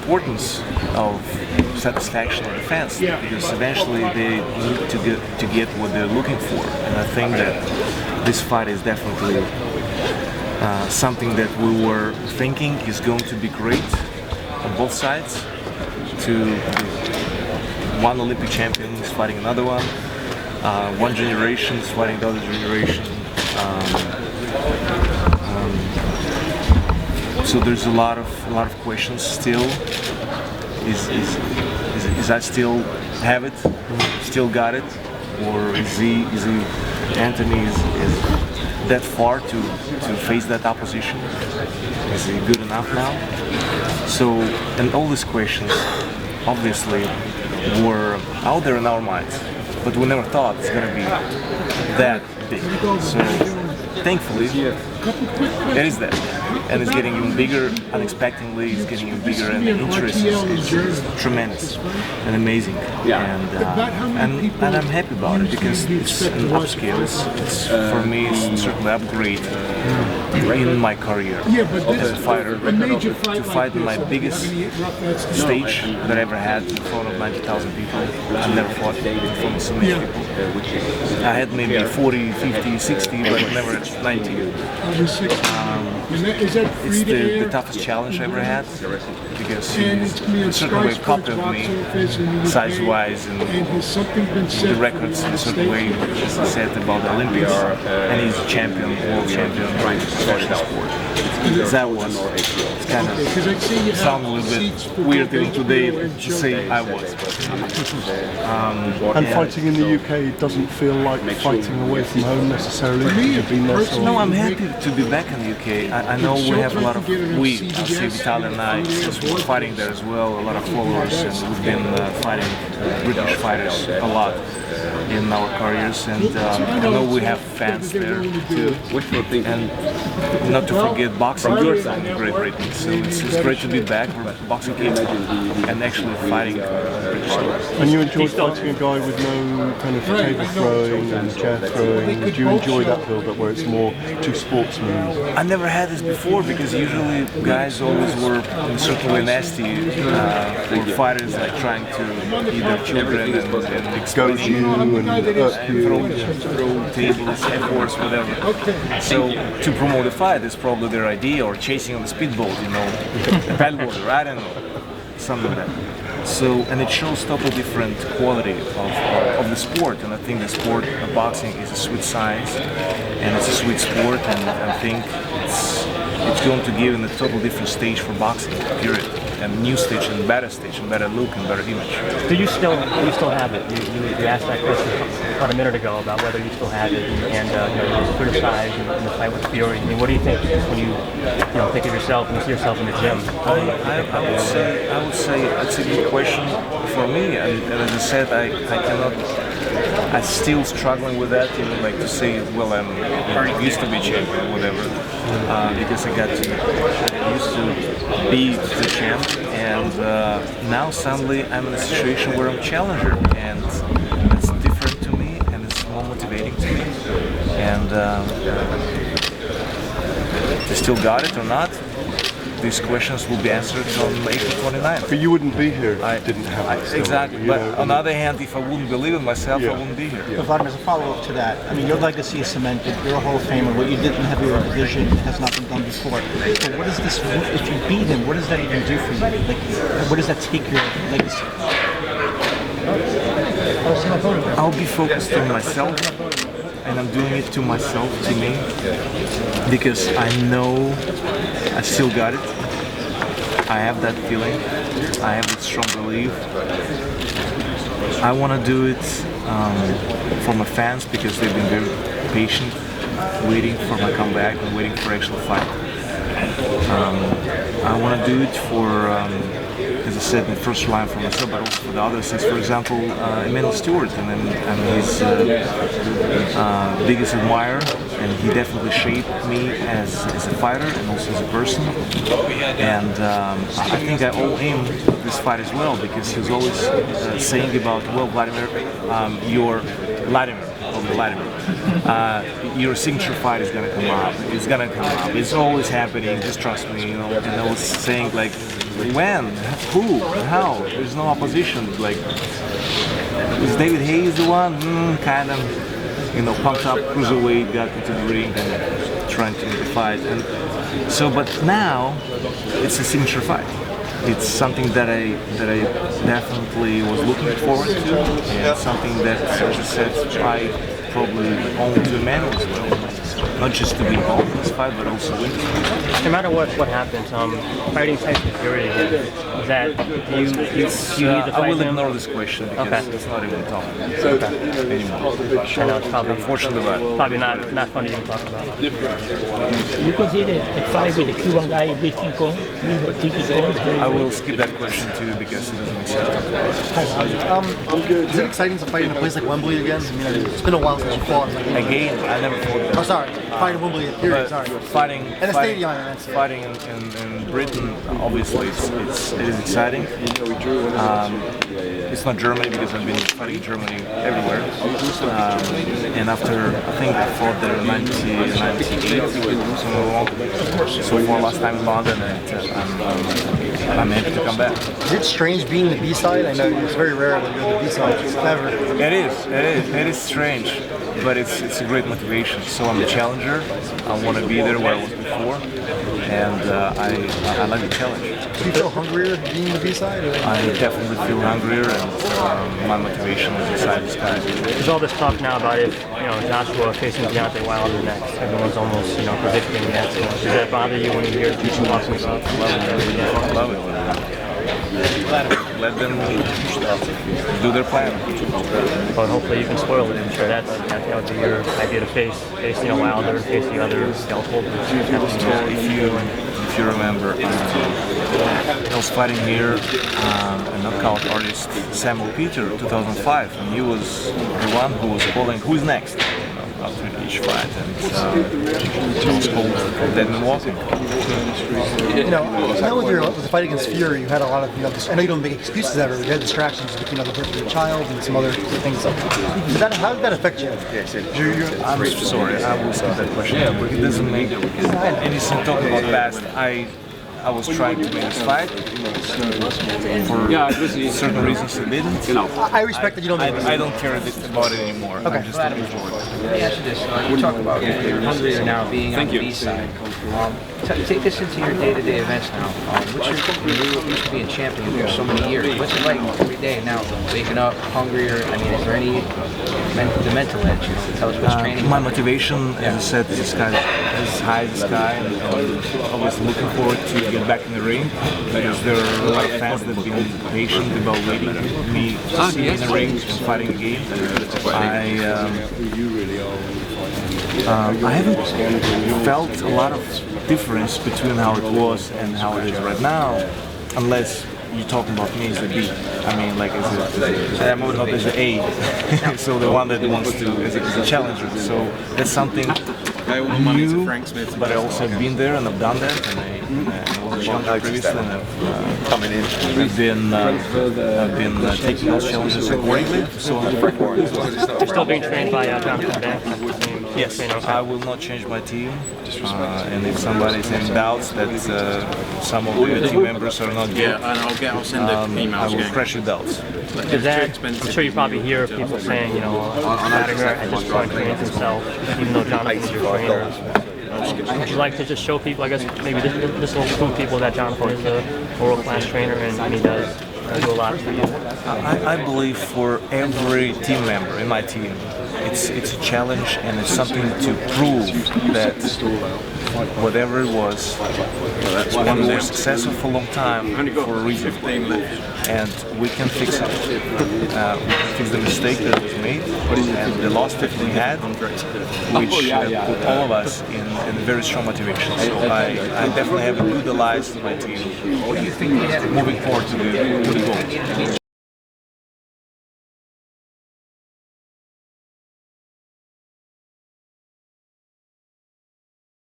importance of satisfaction of the fans, because eventually they need to get what they're looking for, and I think that this fight is definitely something that we were thinking is going to be great on both sides. One Olympic champion is fighting another one. One generation is fighting the other generation. So there's a lot of questions still. Is I still have it? Still got it? Or is Anthony is that far to face that opposition? Is he good enough now? So, and all these questions obviously were out there in our minds, but we never thought it's going to be that big. So thankfully it is that, and it's getting even bigger unexpectedly. It's getting even bigger, and the interest is tremendous and amazing. And I'm happy about it, because it's an upscale. It's for me, it's certainly an upgrade in my career as a fighter, to fight in my biggest stage that I ever had in front of 90,000 people. I've never fought in front of so many people. I had maybe 40, 50, 60, but never 90. It's the toughest challenge I ever had, because he's in a certain way a copy of me, size-wise, and the records in a certain way, as I said about the Olympics, and he's a champion, world champion, professional sport. That was kind of sound a little bit weird even today to say I was. And fighting in the UK doesn't feel like fighting away from home necessarily. No, I'm happy to be back in the UK. I know we have a lot of, I'll say Vitaly and I, since we're fighting there as well, a lot of followers, and we've been fighting British fighters a lot in our careers, and I know we have fans there too. And not to forget boxing is in Great Britain, so it's great to be back. We're boxing kids and actually fighting British stars. And you enjoy fighting a guy with no kind of table throwing and chair throwing? Do you enjoy that build-up where it's more two sportsmen? I never had this before, because usually guys always were in a certain way nasty, or fighters like trying to eat their children and expose you and throw tables, F-words, whatever. So to promote the fight is probably their idea, or chasing on the speedboat, a paddleboard, I don't know, something like that. So, and it shows totally different quality of the sport, and I think the sport of boxing is a sweet science, and it's a sweet sport, and I think it's going to give in a totally different stage for boxing, period. And new stage, and better look, and better image. Do you still have it? You asked that question about a minute ago about whether you still have it, and you were criticized in the fight with Fury. I mean, what do you think when you think of yourself and you see yourself in the gym? I would say it's a good question for me, and as I said, I'm still struggling with that, like to say, well, I used to be champion, whatever, because I used to be the champ, and now suddenly I'm in a situation where I'm challenger, and it's different to me, and it's more motivating to me, and I still got it or not. These questions will be answered on April 29th. But you wouldn't be here if I didn't have it. Still, exactly, but on the other hand, if I wouldn't believe in myself, I wouldn't be here. But Vladimir, as a follow-up to that, I mean, your legacy is cemented. You're a Hall of Famer. What you did in heavyweight division has not been done before. But what is this, if you beat him, what does that even do for you? Like, where does that take your legacy? I'll be focused on myself, and I'm doing it to myself, to me, because I know I still got it. I have that feeling. I have that strong belief. I want to do it for my fans, because they've been very patient, waiting for my comeback and waiting for actual fight. I want to do it for, as I said in the first line, for myself, but also for the others. As for example, Emanuel Steward, and I'm his biggest admirer, and he definitely shaped me as a fighter and also as a person. And I think I owe him this fight as well, because he was always saying about, well, Vladimir, you're Wladimir, or Wladimir. your signature fight is gonna come up. It's gonna come up. It's always happening. Just trust me, you know. And I was saying like, when, who, how? There's no opposition. Like, is David Hayes the one? Kind of, you know, pumped up cruiserweight, got into the ring and trying to make a fight. And so, but now it's a signature fight. It's something that I definitely was looking forward to, and something that, as I said, I probably owe to Emanuel as well. Not just to be involved in this fight, but also win this fight. No matter what happens, fighting Tyson Fury again, is that do you need to fight I will him? ignore this question because it's not even talking anymore. I know it's probably Unfortunately, probably not fun to even talk about. You consider a fight with the Cuban guy, Ricky Kong? I will skip that question too because it doesn't make sense. Is it exciting to fight in a place like Wembley again? I mean, it's been a while since you fought. Again, I never fought there. Oh, sorry. Fight in Wembley, period. But Sorry. fighting And a stadium, that's it. fighting in Britain, obviously, it is exciting. It's not Germany because I've been fighting in Germany everywhere. And after, I think I fought there in 1998, somewhere along. So far, last time in London, and I'm happy to come back. Is it strange being the B-side? I know it's very rare that you're the B-side. Ever. It is strange, but it's a great motivation. So I'm the challenger. I want to be there where I was before, and I like the challenge. Do you feel hungrier being the B-side? I definitely feel hungrier, and my motivation is inside the sky. There's all this talk now about if Joshua facing Deontay Wilder next. Everyone's almost predicting that. Does that bother you when you hear people talking about? Love it. Let them do their plan. But hopefully you can spoil it. I'm sure that would be your idea to face Wilder and face the other skeletal. If you remember, I was fighting here a knockout artist, Samuel Peter, 2005, and he was the one who was calling who's next after each fight, and it was called Dead Man Walking. Now with the fight against Fury, you had a lot of, I know you don't make excuses ever, but you had distractions with, the birth of your child and some other things. How did that affect you? I'm sorry, I will skip that question. Yeah, but it doesn't make any sense talking about past. I was trying to make this fight for certain reasons it didn't. I respect that you don't make I don't care about it anymore. Okay. I'm just looking forward. Let me ask you this. You talk about you're hungrier now being on the B-side. Take this into your day-to-day events now. What's your you used to be a champion for so many years. What's it like every day now? Waking up hungrier. I mean, is there any the mental edge? Tell us what's training. My motivation, as I said, is as high as the sky, and I was looking forward to get back in the ring because there are a lot of fans that have been patient about waiting me to see in the ring and fighting again. I haven't felt a lot of difference between how it was and how it is right now, unless you're talking about me as a B. I mean, like as a A. So the one that wants to as a challenger. So that's something new, but I also have been there and I've done that, and I was a challenger previously, and I've been taking those challenges accordingly. So You're still being trained by Jonathan Beck? yes, I will not change my team, and if somebody is in doubts that some of the team members are not good, I'll send the emails. I will crush your doubts. Is that, I'm sure you probably hear people saying, Wladimir at this point trains himself, even though Jonathan's your trainer. Would you like to just show people, I guess maybe this will prove people that Jonathan is a world-class trainer and he does do a lot for you? I believe for every team member in my team, it's a challenge and it's something to prove that whatever it was, one was successful for a long time for a reason, and we can fix it. We can fix the mistake that was made and the loss that we had, which put all of us in a very strong motivation. So I definitely have a good alliance to my team moving forward to the goal.